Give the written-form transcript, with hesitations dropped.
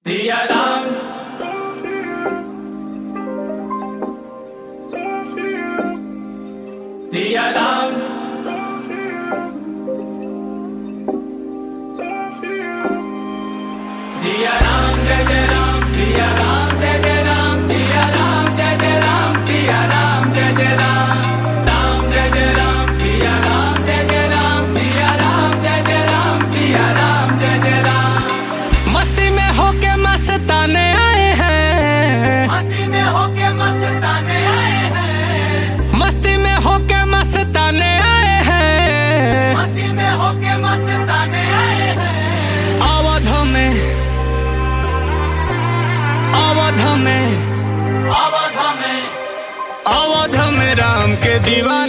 सिया राम सिया राम सिया राम जय जय राम सिया राम जय जय राम सिया राम जय जय राम सिया राम जय जय राम जय जय राम सिया राम जय जय राम सिया राम जय जय राम सिया राम जय जय राम। मस्ती में होके मस्ताने आए हैं, मस्ती में होके मस्ताने आए हैं, मस्ती में होके मस्ताने आए हैं, मस्ती में होके मस्ताने आए हैं। अवध में अवध में अवध में राम के दीवाने